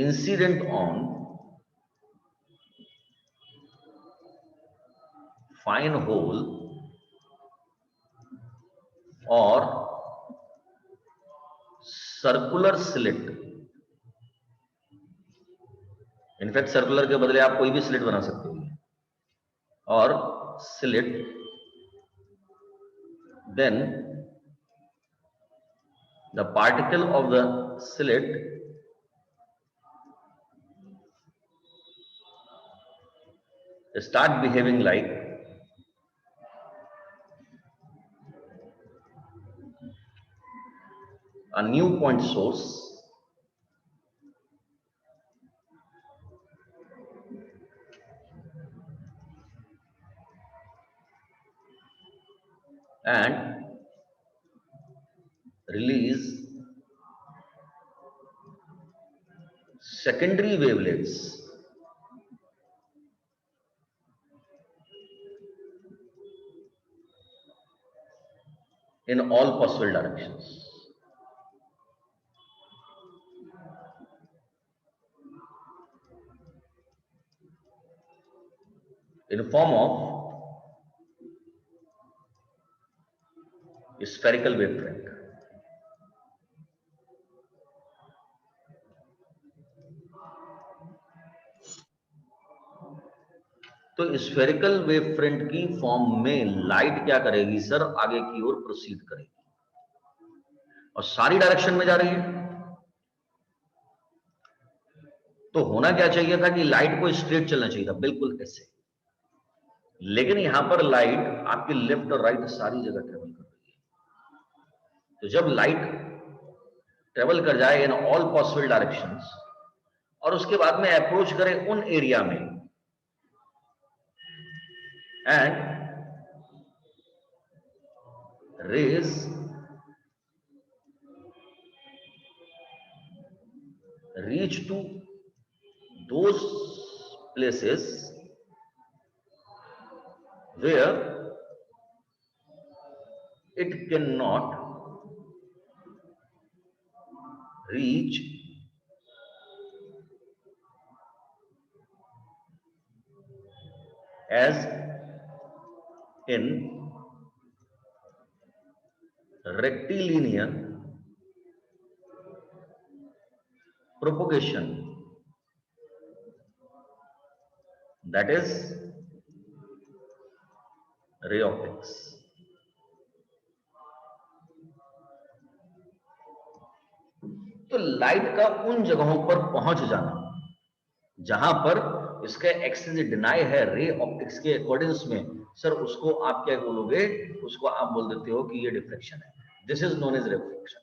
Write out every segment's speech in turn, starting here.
incident on fine hole or circular slit. In fact circular के बदले आप कोई भी स्लिट बना सकते हो, और slit, then the particle of the slit start behaving like a new point source and release secondary wavelets in all possible directions. In form of spherical wavefront. तो स्फेरिकल वेवफ्रंट की फॉर्म में light क्या करेगी sir, आगे की ओर proceed करेगी और सारी डायरेक्शन में जा रही है। तो होना क्या चाहिए था कि लाइट को स्ट्रेट चलना चाहिए था, बिल्कुल ऐसे, लेकिन यहां पर लाइट आपकी लेफ्ट और राइट सारी जगह ट्रेवल कर रही है। तो जब लाइट ट्रेवल कर जाए इन ऑल पॉसिबल डायरेक्शंस और उसके बाद में अप्रोच करे उन एरिया में and rays reach to those places where it cannot reach as in rectilinear propagation, that is ray optics. तो लाइट का उन जगहों पर पहुंच जाना जहां पर इसका एक्सेस डिनाई है रे ऑप्टिक्स के अकॉर्डिंग्स में, सर उसको आप क्या बोलोगे, उसको आप बोल देते हो कि ये डिफ्रैक्शन है। This is known as refraction,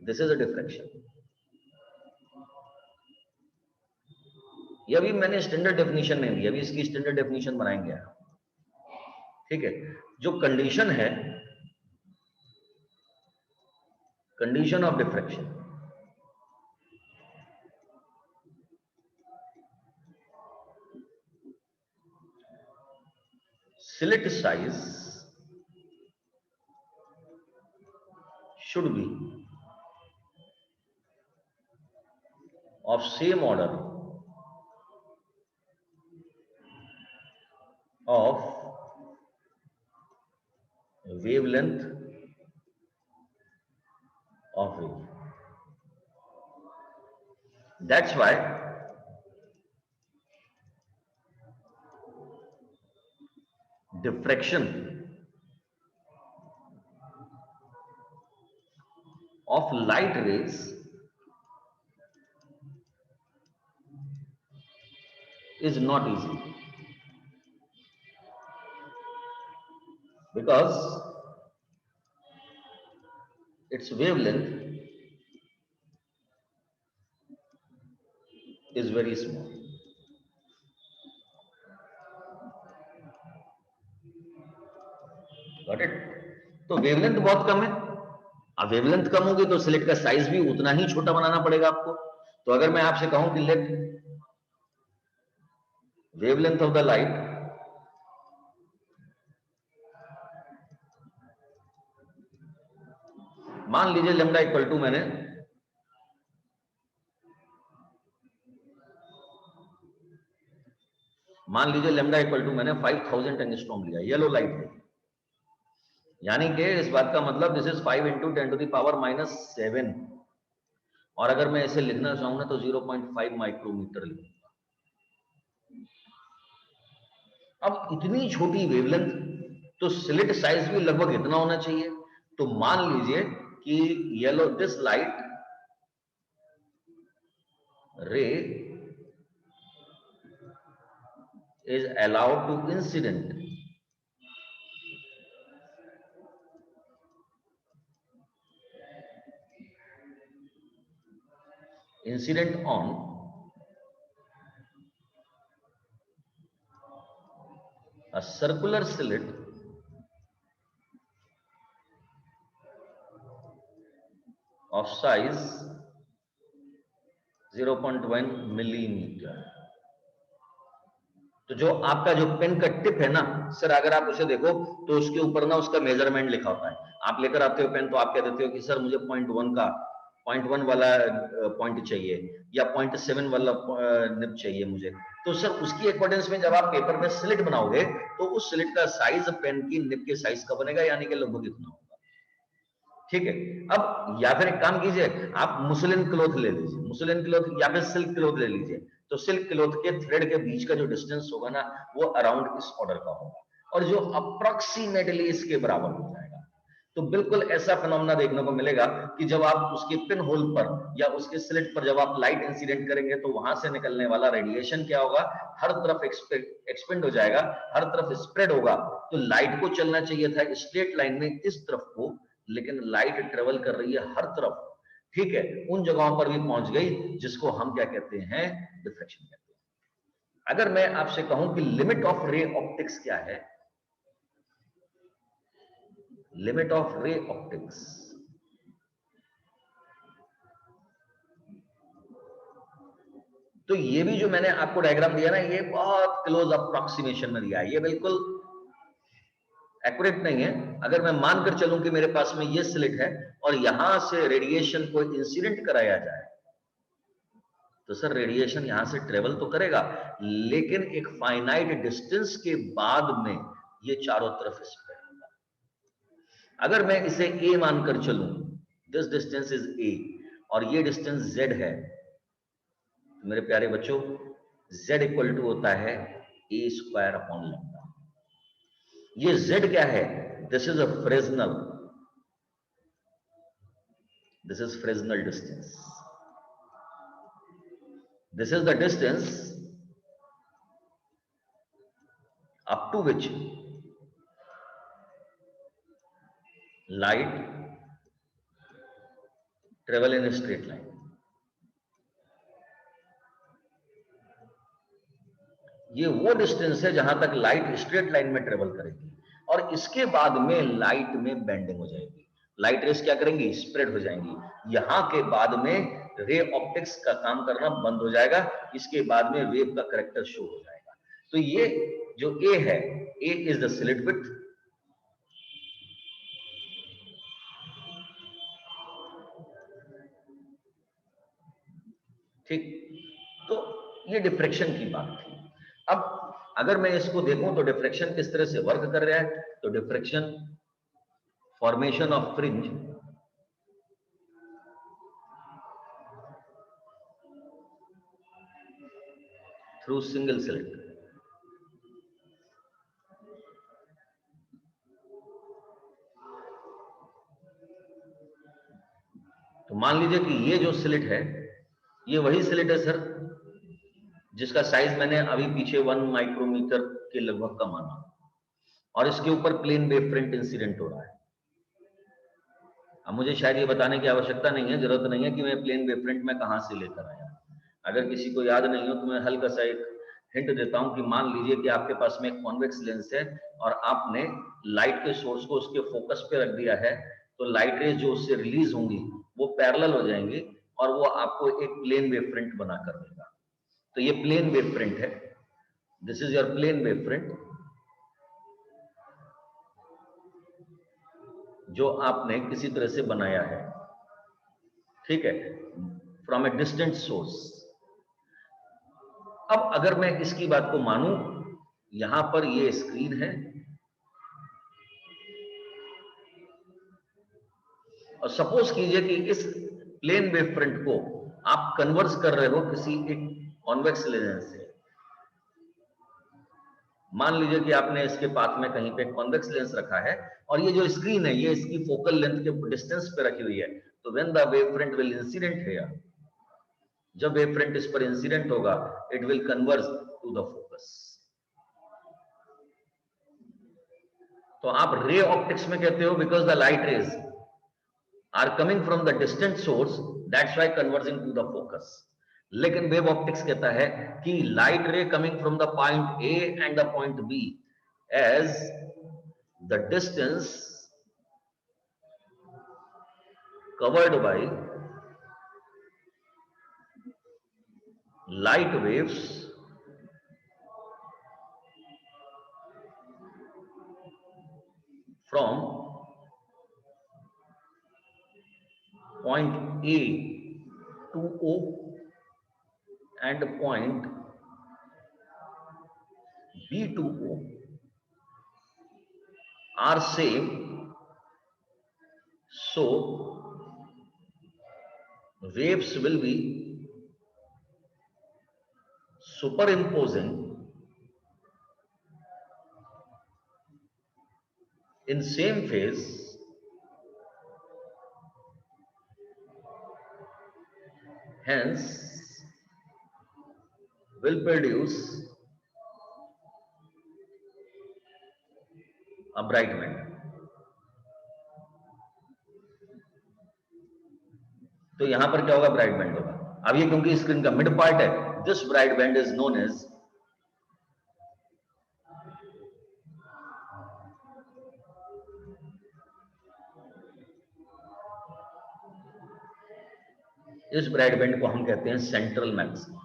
this is a diffraction. ये अभी मैंने स्टैंडर्ड डेफिनेशन नहीं दी, अभी इसकी स्टैंडर्ड डेफिनेशन बनाएंगे, ठीक है। जो कंडीशन है, condition of diffraction, slit size should be of same order of wavelength of wave. That's why diffraction of light rays is not easy, because its wavelength is very small. Got it? तो wavelength बहुत कम है। अब wavelength कम होगी तो slit का size भी उतना ही छोटा बनाना पड़ेगा आपको। तो अगर मैं आपसे कहूं कि let wavelength of the light मान लीजिए लैम्डा इक्वल टू मैंने मान लीजिए लैम्डा इक्वल टू मैंने 5000 एंगस्ट्रॉम लिया, येलो लाइट है, यानी कि इस बात का मतलब दिस इज 5 इंटू 10⁻⁻7, और अगर मैं इसे लिखना चाहूं ना तो 0.5 माइक्रोमीटर लिखूंगा। अब इतनी छोटी वेवलेंथ, तो स्लिट साइज भी लगभग इतना होना चाहिए। तो मान लीजिए कि येलो दिस लाइट रे is allowed to incident on a circular slit of size 0.1 millimetre. तो जो आपका जो पेन का टिप है ना सर, अगर आप उसे देखो तो उसके ऊपर ना उसका मेजरमेंट लिखा होता है। आप लेकर आते हो पेन तो आप कह देते हो कि सर मुझे 0.1 वाला पॉइंट चाहिए या 0.7 वाला निब चाहिए मुझे। तो सर उसकी अकॉर्डिंग्स में जब आप पेपर में स्लिट बनाओगे तो उस स्लिट का साइज पेन की निब के साइज का बनेगा, यानी कि लगभग इतना होगा। ठीक है, अब या फिर एक काम कीजिए, आप मुस्लिन क्लॉथ ले लीजिए, मुस्लिन क्लॉथ या फिर सिल्क क्लॉथ ले लीजिए। तो सिल्क क्लॉथ के थ्रेड के बीच का जो डिस्टेंस होगा ना वो अराउंड इस ऑर्डर का होगा, और जो अप्रोक्सीमेटली इसके बराबर हो जाएगा। तो बिल्कुल ऐसा फिनोमेना देखने को मिलेगा कि जब आप उसके पिन होल पर या उसके स्लिट पर जब आप लाइट इंसिडेंट करेंगे तो वहां से निकलने वाला रेडिएशन क्या होगा, हर तरफ एक्सपेंड हो जाएगा, हर तरफ स्प्रेड होगा। तो लाइट को चलना चाहिए था स्ट्रेट लाइन में इस तरफ को, लेकिन लाइट ट्रेवल कर रही है हर तरफ। ठीक है, उन जगहों पर भी पहुंच गई जिसको हम क्या कहते हैं, डिफ्रेक्शन कहते हैं। अगर मैं आपसे कहूं कि लिमिट ऑफ रे ऑप्टिक्स क्या है, लिमिट ऑफ रे ऑप्टिक्स, तो ये भी जो मैंने आपको डायग्राम दिया ना, ये बहुत क्लोज अप्रोक्सीमेशन में दिया है, ये बिल्कुल एक्यूरेट नहीं है। अगर मैं मानकर चलूं कि मेरे पास में ये स्लिट है और यहां से रेडिएशन को इंसिडेंट कराया जाए, तो सर रेडिएशन यहां से ट्रेवल तो करेगा, लेकिन एक फाइनाइट डिस्टेंस के बाद में ये चारों तरफ स्प्रेड होगा। अगर मैं इसे a मानकर चलूं, दिस डिस्टेंस इज a और ये डिस्टेंस z है, तो मेरे प्यारे बच्चों z इक्वल टू होता है a²/λ। ये z क्या है, this is a Fresnel, this is Fresnel distance, this is the distance up to which light travel in a straight line। ये वो डिस्टेंस है जहां तक लाइट स्ट्रेट लाइन में ट्रेवल करेगी, और इसके बाद में लाइट में बेंडिंग हो जाएगी, लाइट रेस क्या करेंगी, स्प्रेड हो जाएंगी। यहां के बाद में रे ऑप्टिक्स का काम करना बंद हो जाएगा, इसके बाद में वेव का करैक्टर शो हो जाएगा। तो ये जो ए है, ए इज द स्लिट विड्थ, ठीक। तो ये डिफ्रेक्शन की बात थी। अब अगर मैं इसको देखूं तो डिफ्रेक्शन किस तरह से वर्क कर रहा है, तो diffraction, formation of fringe through single slit. तो मान लीजिए कि ये जो स्लिट है, ये वही स्लिट है सर जिसका साइज मैंने अभी पीछे 1 माइक्रोमीटर के लगभग का माना, और इसके ऊपर प्लेन वेव फ्रंट इंसिडेंट हो रहा है। अब मुझे शायद ये बताने की आवश्यकता नहीं है, जरूरत नहीं है कि मैं प्लेन वेव फ्रंट में कहां से लेकर आया। अगर किसी को याद नहीं हो तो मैं हल्का सा एक हिंट देता हूं कि मान लीजिए कि आपके पास में एक कॉन्वेक्स लेंस है और आपने लाइट के सोर्स को उसके फोकस पे रख दिया है, तो लाइट रेज जो उससे रिलीज होंगी वो पैरेलल हो जाएंगी और वो आपको एक प्लेन वेव फ्रंट बना कर देगा। तो ये प्लेन वेव फ्रंट है, this is your plane wave front, जो आपने किसी तरह से बनाया है, ठीक है, फ्रॉम ए डिस्टेंट सोर्स। अब अगर मैं इसकी बात को मानूं यहां पर ये स्क्रीन है और सपोज कीजिए कि इस प्लेन वेव फ्रंट को आप कन्वर्स कर रहे हो किसी एक कॉन्वेक्स लेंस से। मान लीजिए कि आपने इसके पाथ में कहीं पे कॉन्वेक्स लेंस रखा है और ये जो स्क्रीन है ये इसकी फोकल लेंथ के डिस्टेंस पे रखी हुई है। तो when the wave front will incident here, जब वेव फ्रंट इस पर इंसिडेंट होगा, it will converge to the focus. तो आप रे ऑप्टिक्स में कहते हो because the light rays are coming from the distant source, that's why converging to the focus. लेकिन वेव ऑप्टिक्स कहता है कि light ray coming from the point A and the point B, as the distance covered by light waves from point A to O and point B to O are same, so waves will be superimposing in same phase, hence will produce a bright band. तो यहां पर क्या होगा, bright band होगा। अब ये क्योंकि screen का मिड पार्ट है, this bright band is known as इस ब्राइट बैंड को हम कहते हैं सेंट्रल मैक्सिमा।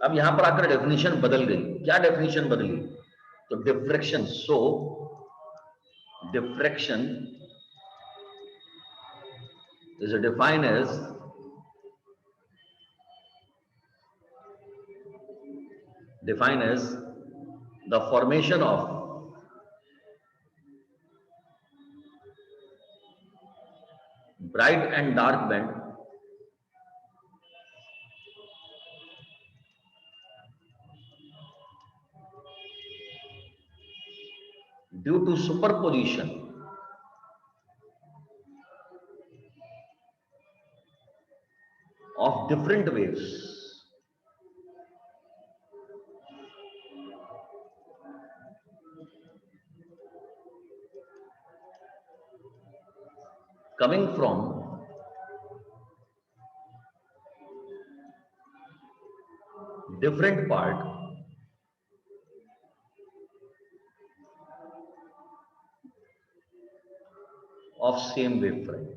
अब यहां पर आकर डेफिनेशन बदल गई। क्या डेफिनेशन बदली? तो diffraction, so diffraction is defined as the formation of bright and dark band due to superposition of different waves coming from different part of same wave front।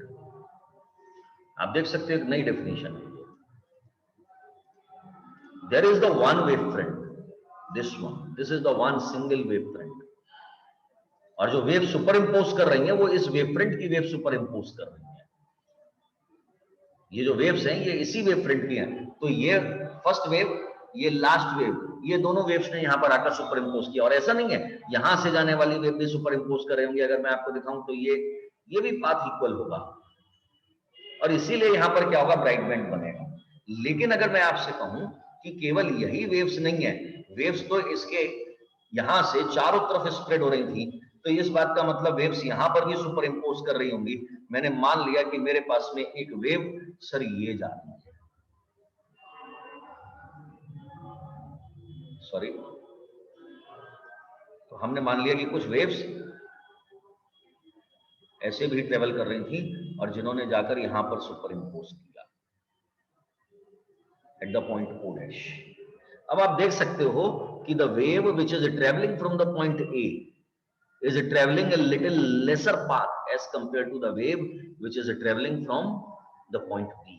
आप देख सकते हो एक नई डेफिनेशन है। There is the one wave front, this is the one single wave front, और जो wave super impose कर रही हैं वो इस वेव फ्रंट की वेव सुपर इम्पोज कर रही हैं। ये जो वेव्स हैं ये इसी वेव फ्रंट की हैं। तो ये फर्स्ट वेव, ये लास्ट वेव, ये दोनों वेव्स ने यहां पर आकर सुपर इम्पोज किया। और ऐसा नहीं है यहां से जाने वाली वेव भी सुपर इम्पोज कर रहे होंगे। अगर मैं आपको दिखाऊं तो ये भी पाथ इक्वल होगा और इसीलिए यहां पर क्या होगा, ब्राइट बैंड बनेगा। लेकिन अगर मैं आपसे कहूं कि केवल यही वेव्स नहीं है, वेव्स तो इसके यहां से चारों तरफ स्प्रेड हो रही थी, तो इस बात का मतलब वेव्स यहां पर भी सुपर इम्पोज कर रही होंगी। मैंने मान लिया कि मेरे पास में एक वेव सर ये जा रही है, सॉरी, तो हमने मान लिया कि कुछ वेव्स ऐसे भी ट्रेवल कर रही थी और जिन्होंने जाकर यहां पर सुपर इम्पोज किया at the point O dash. अब आप देख सकते हो कि the wave which is traveling from the point A is traveling a little lesser path as compared to the wave which is traveling from the point B।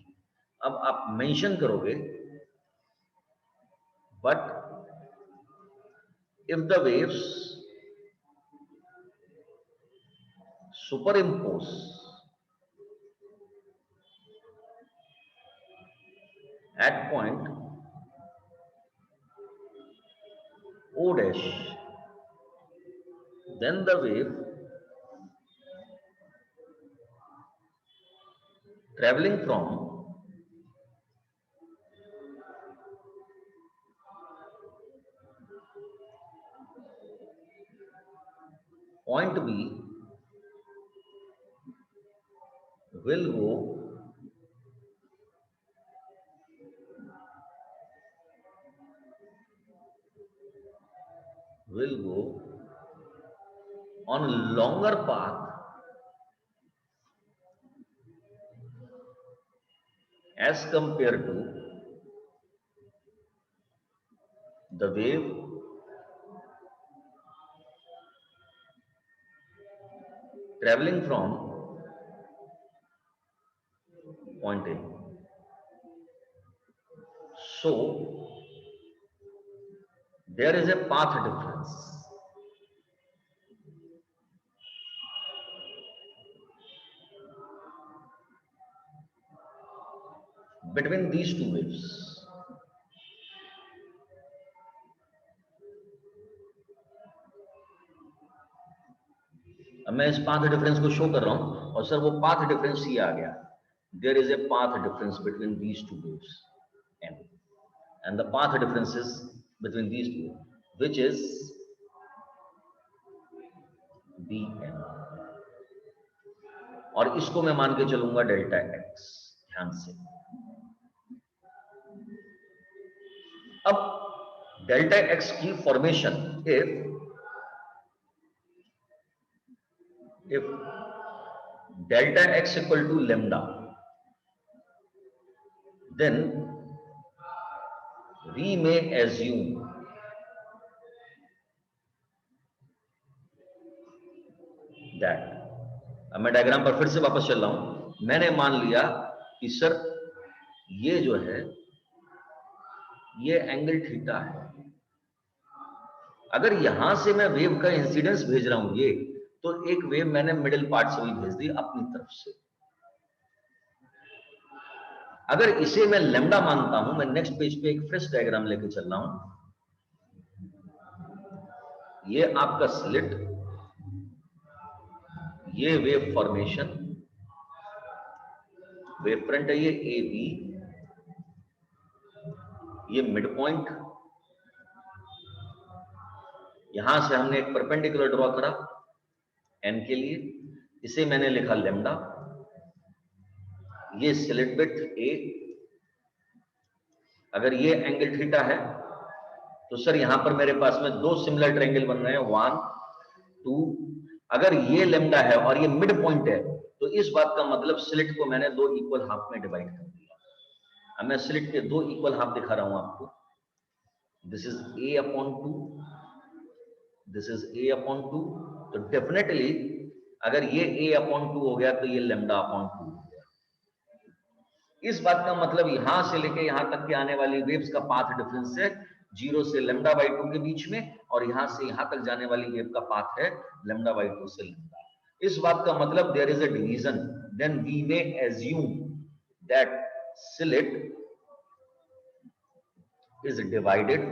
अब आप mention करोगे, but if the waves superimpose at point O dash, then the wave traveling from point B will go on a longer path as compared to the wave traveling from point A. So there is a path difference between these two waves. अब मैं इस path difference को show कर रहा हूं और sir वो path difference ये आ गया. There is a path difference between these two waves m, and the path differences between these two, which is bm, और इसको मैं मान के चलूंगा डेल्टा x. ध्यान से अब डेल्टा x की formation if delta x equal to lambda, then we may assume that, अब मैं डायग्राम पर फिर से वापस चल रहा हूं. मैंने मान लिया कि सर ये जो है ये एंगल थीटा है. अगर यहां से मैं वेव का इंसिडेंस भेज रहा हूं ये, तो एक वेव मैंने मिडिल पार्ट से भी भेज दी अपनी तरफ से. अगर इसे मैं लैम्डा मानता हूं, मैं नेक्स्ट पेज पे एक फ्रेश डायग्राम लेके चल रहा हूं. ये आपका स्लिट, ये वेव फॉर्मेशन, वेव फ्रंट है ये ए बी, ये मिड पॉइंट, यहां से हमने एक परपेंडिकुलर ड्रॉ करा एन के लिए, इसे मैंने लिखा लैम्डा. ये स्लिट बिट ए, अगर ये एंगल थीटा है तो सर यहां पर मेरे पास में दो सिमिलर ट्रायंगल बन रहे हैं 1 2. अगर ये लैम्डा है और ये मिड पॉइंट है तो इस बात का मतलब स्लिट को मैंने दो इक्वल हाफ में डिवाइड कर दिया. अब मैं स्लिट के दो इक्वल हाफ दिखा रहा हूं आपको. This is a upon 2, this is a upon 2. तो डेफिनेटली अगर ये a अपॉन 2 हो गया तो ये लैम्डा अपॉन 2 हो गया. इस बात का मतलब यहां से लेके यहां तक के आने वाली वेव्स का पाथ डिफरेंस है 0 से लैम्डा बाई 2 के बीच में, और यहां से यहां तक जाने वाली वेव का पाथ है लैम्डा बाई 2 से लैम्डा. इस बात का मतलब there is a division. Then we may assume that slit is divided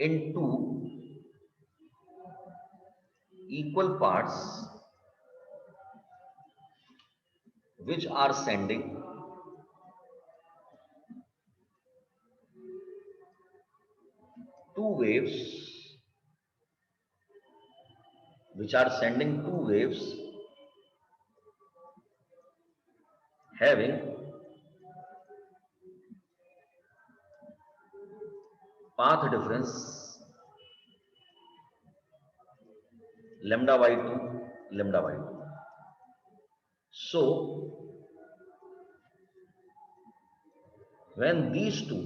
into equal parts which are sending two waves, having path difference lambda by 2, lambda by 2. So when these two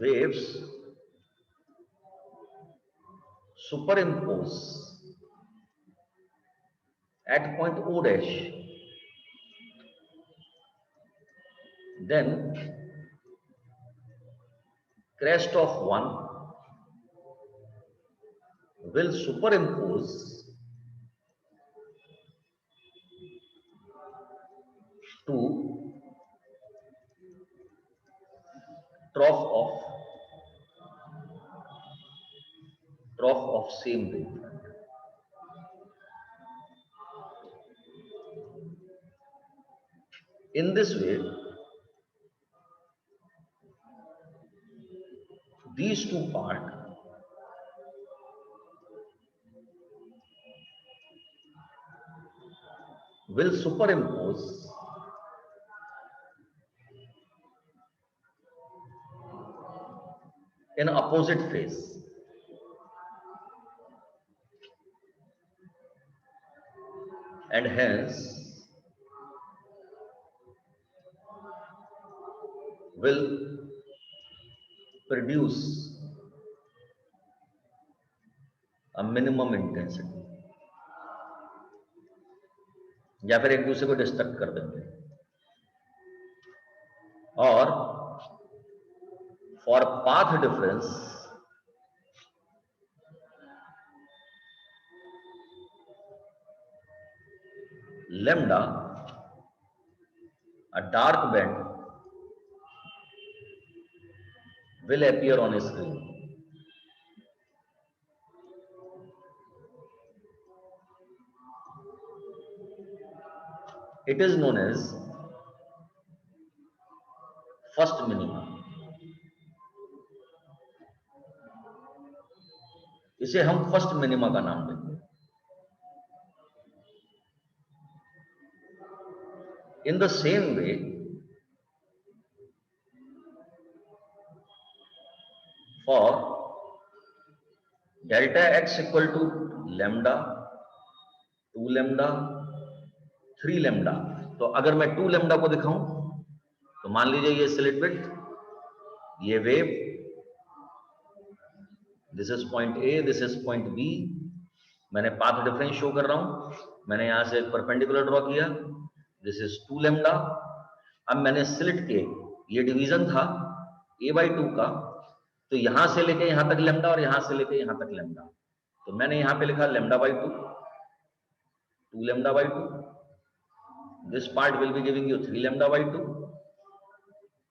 waves superimpose at point O dash, then crest of one will superimpose to trough of same wavefront. In this way, these two parts will superimpose in opposite phase. And hence will produce a minimum intensity, या फिर एक दूसरे को destruct कर देंगे. और for path difference lambda, a dark band will appear on a screen. It is known as first minima. इसे हम फर्स्ट मिनिमा का नाम देंगे. In the same way, for delta x equal to lambda, 2 lambda, 3 lambda. तो अगर मैं 2 lambda को दिखाऊं तो मान लीजिए ये स्लिट विड्थ, ये wave, this is point A, this is point B. मैंने पाथ डिफरेंस शो कर रहा हूं. मैंने यहां से एक परपेंडिकुलर ड्रॉ किया, दिस इज 2 lambda. अब मैंने स्लिट के, ये डिवीजन था a/2 का, तो यहां से लेके यहां तक लैम्डा और यहां से लेके यहां तक लैम्डा. तो मैंने यहां पे लिखा λ/2, 2 λ/2. This part will be giving you 3 λ/2,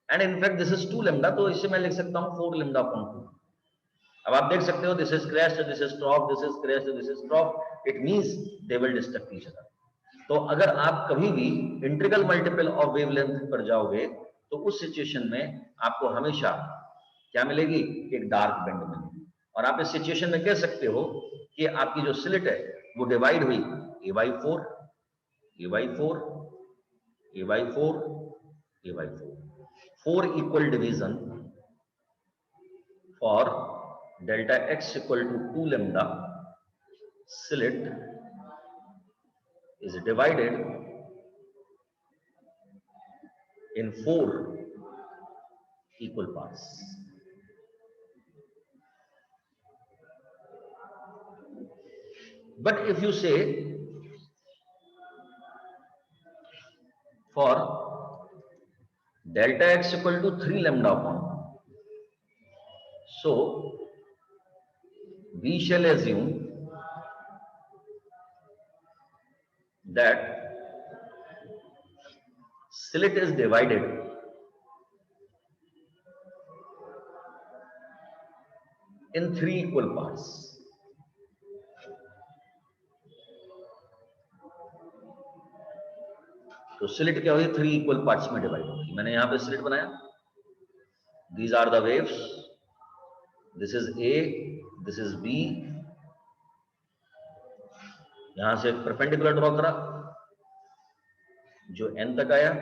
and in fact this is 2 lambda, तो इसे मैं लिख सकता हूं 4 λ/2. अब आप देख सकते हो, this is crest, this is trough, this is crest, this is trough. It means they will destruct each other. तो अगर आप कभी भी इंटीग्रल मल्टीपल ऑफ वेवलेंथ पर जाओगे तो उस सिचुएशन में आपको हमेशा क्या मिलेगी? एक डार्क बैंड मिलेगी. और आप इस सिचुएशन में कह सकते हो कि आपकी जो स्लिट है वो डिवाइड हुई a/4, a/4, a/4, a/4. 4 equal division for delta x equal to 2 lambda. Slit is divided in 4 equal parts. But if you say for delta x equal to 3 lambda upon 1, so we shall assume that slit is divided in 3 equal parts. तो slit क्या होगी? 3 equal parts में divide होगी. मैंने यहां पे slit बनाया, these are the waves, this is A, this is B. यहां से परपेंडिकुलर ड्रॉ करा जो एन तक आया,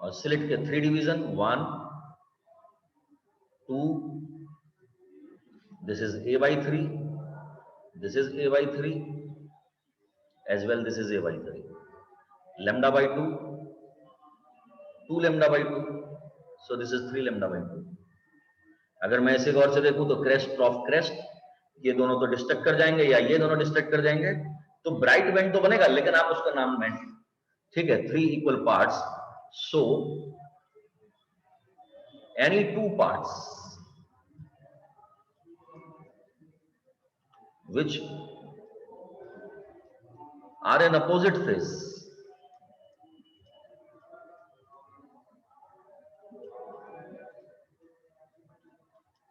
और स्लिट के 3 division, 1, 2, this is a/3, this is a/3, as well this is a/3. λ/2, 2 λ/2, so this is 3 λ/2. अगर मैं इसे गौर से देखूं तो क्रेस्ट ट्रॉफ क्रेस्ट, ये दोनों तो डिस्ट्रक्ट कर जाएंगे या ये दोनों डिस्ट्रक्ट कर जाएंगे. तो ब्राइट बैंड तो बनेगा, लेकिन आप उसका नाम बैंड, ठीक है, 3 equal parts. So any 2 parts which are in opposite phase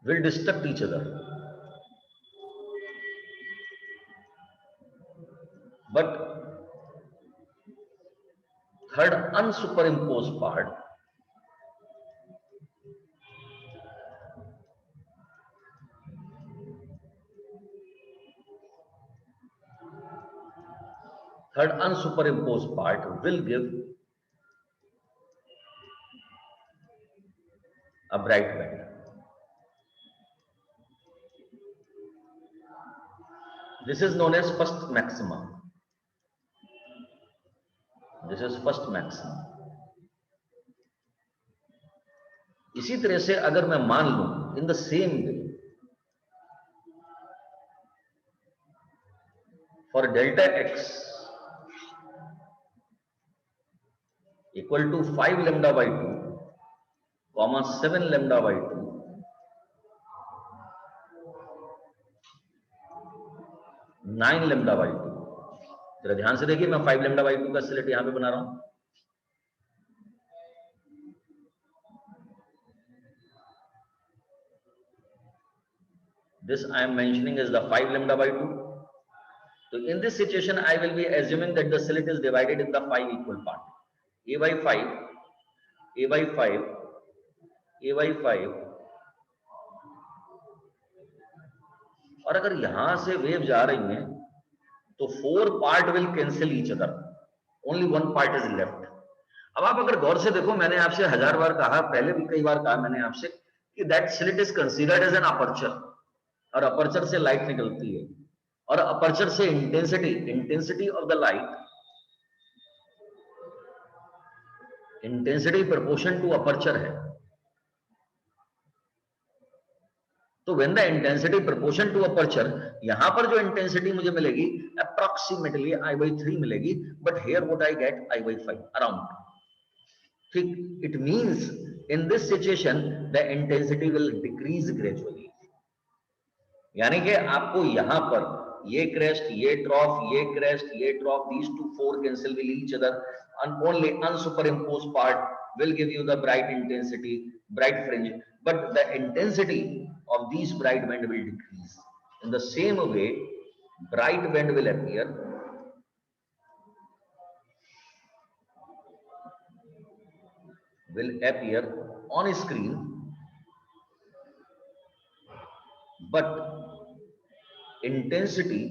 will destruct each other. But third unsuperimposed part will give a bright band. This is known as first maxima. This is first maxima. इसी तरह से अगर मैं मान लूं in the same way for delta x equal to 5 lambda by 2 comma 7 lambda by 2 9 lambda by 2. जरा ध्यान से देखिए, मैं 5 lambda by 2 का स्लेट यहां पे बना रहा हूं. This I am mentioning is the 5 lambda by 2. So in this situation, I will be assuming that the slit is divided in the 5 equal part. A by 5, A by 5, A by 5. और अगर यहां से wave जा रही है तो 4 part will cancel each other, only 1 part is left. अब आप अगर गौर से देखो, मैंने आपसे 1000 बार कहा, पहले भी कई बार कहा मैंने आपसे कि that slit is considered as an aperture, और अपर्चर से लाइट निकलती है, और अपर्चर से intensity of the light, intensity proportion to aperture है. तो when the intensity proportion to aperture, यहां पर जो इंटेंसिटी मुझे मिलेगी अप्रोक्सीमेटली I/3 मिलेगी, but here what I get I/5 around. ठीक, it means in this situation the intensity will decrease gradually. यानी कि आपको यहां पर ये क्रेस्ट, ये ट्रॉफ, ये क्रेस्ट, ये ट्रॉफ, these two four cancel will each other, and only unsuperimposed part will give you the bright intensity, bright fringe, but the intensity of these bright band will decrease. In the same way, bright band will appear on screen, but intensity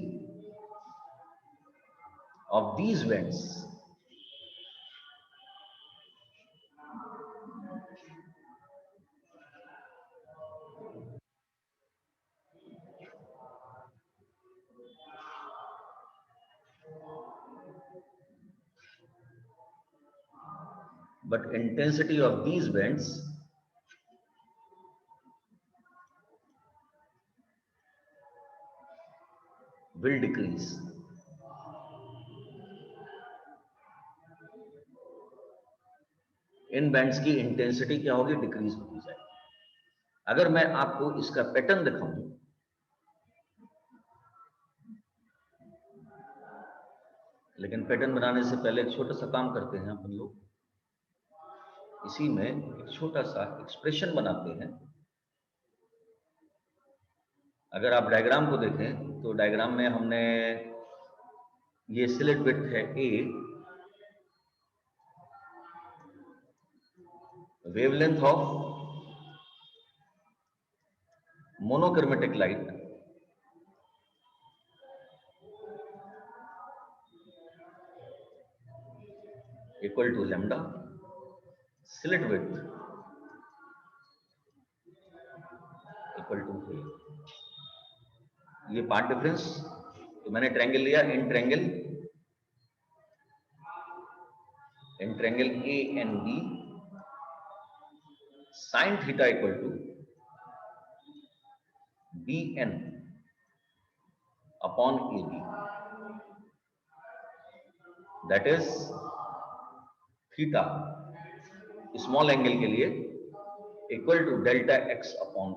of these bands will decrease. In bands की intensity क्या होगी? Decrease होती जाएगी. अगर मैं आपको इसका pattern दिखाऊं, लेकिन पैटर्न बनाने से पहले एक छोटा सा काम करते हैं अपन लोग. इसी में एक छोटा सा एक्सप्रेशन बनाते हैं. अगर आप डायग्राम को देखें तो डायग्राम में हमने ये स्लिट विड्थ है A, wavelength of monochromatic light equal to lambda, slit width equal to A. ये पार्ट डिफरेंस, तो मैंने ट्रायंगल लिया, in triangle A and B, sin theta equal to BN upon AB. That is theta small angle के लिए equal to delta x upon A.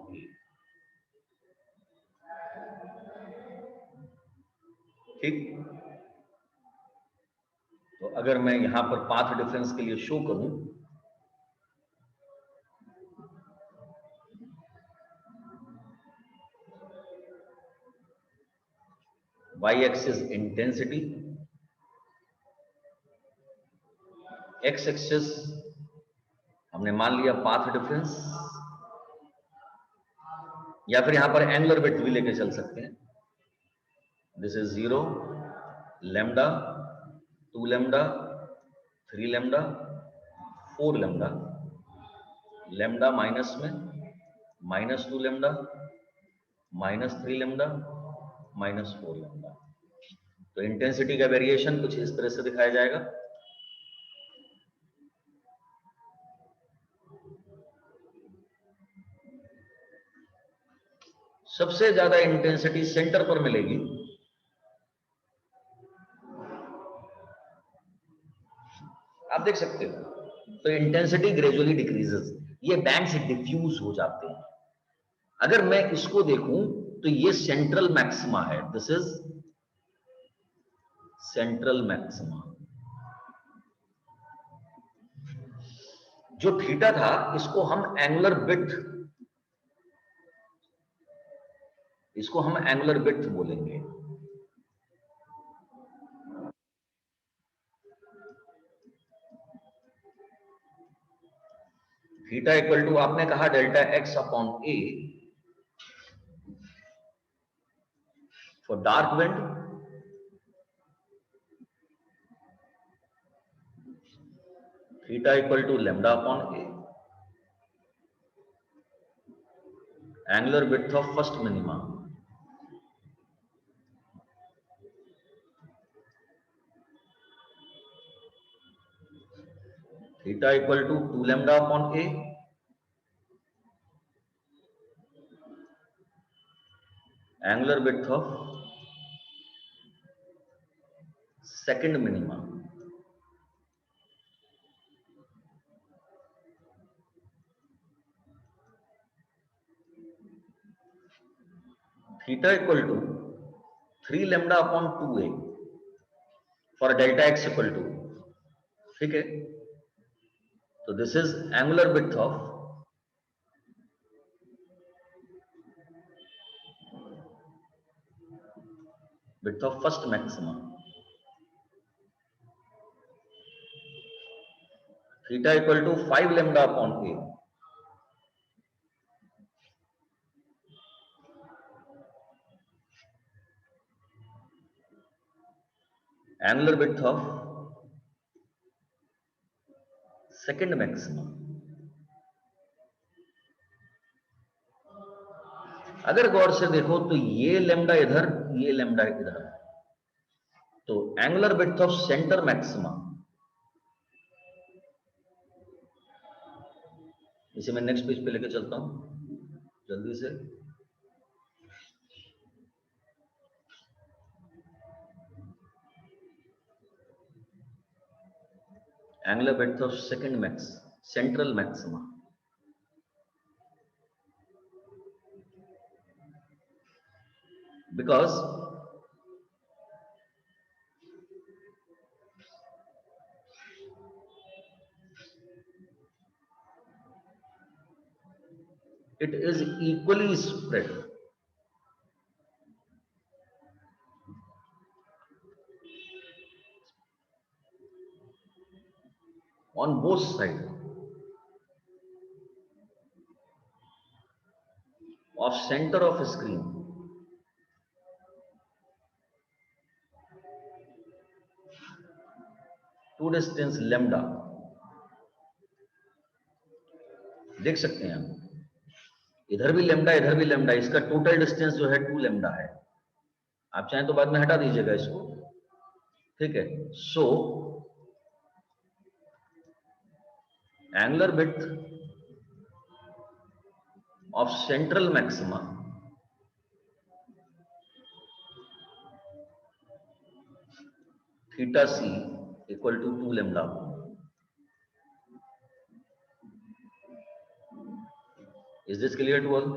ठीक, तो अगर मैं यहां पर पाथ डिफरेंस के लिए शो करूं, y axis intensity, x axis हमने मान लिया पाथ डिफरेंस, या फिर यहां पर एंगुलर विड्थ भी लेके चल सकते हैं। This is 0, lambda, 2 lambda, 3 lambda, 4 lambda, lambda minus में -2 लैम्डा, -3 लैम्डा, -4 लैम्डा। तो इंटेंसिटी का वेरिएशन कुछ इस तरह से दिखाया जाएगा। सबसे ज्यादा इंटेंसिटी सेंटर पर मिलेगी, आप देख सकते हो। तो इंटेंसिटी ग्रेजुअली डिक्रीजेस, ये बैंड्स डिफ्यूज हो जाते हैं। अगर मैं इसको देखूं तो ये सेंट्रल मैक्सिमा है, दिस इज सेंट्रल मैक्सिमा। जो थीटा था इसको हम एंगुलर विड्थ, इसको हम एंगुलर विड्थ बोलेंगे। थीटा इक्वल टू आपने कहा delta x upon A for dark wind, theta equal to lambda upon A, angular width of first minima, theta equal to 2 lambda upon A, angular width of second minima, theta equal to 3 lambda upon 2a for delta x equal to, ठीक है। तो this is angular width of first maxima, theta equal to 5 lambda upon A, angular width of second maxima. अगर गौर से देखो तो ये lambda इधर, ये लैम्डा इधर, तो angular width of centre maxima, इसे मैं नेक्स्ट पेज पे लेके चलता हूं जल्दी से। Angular width of second max, central maxima, because it is equally spread on both sides of center of screen, to distance lambda। देख सकते हैं आप, इधर भी लैम्डा इधर भी लैम्डा, इसका टोटल डिस्टेंस जो है 2 लैम्डा है। आप चाहें तो बाद में हटा दीजिएगा इसको, ठीक है। So angular width of central maxima theta C equal to 2 lambda. Is this clear to all?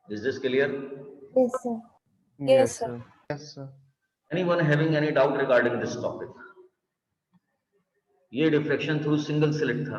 Is this clear? Yes, sir. Yes, sir. Yes, sir. Anyone having any doubt regarding this topic? ये diffraction through single slit था,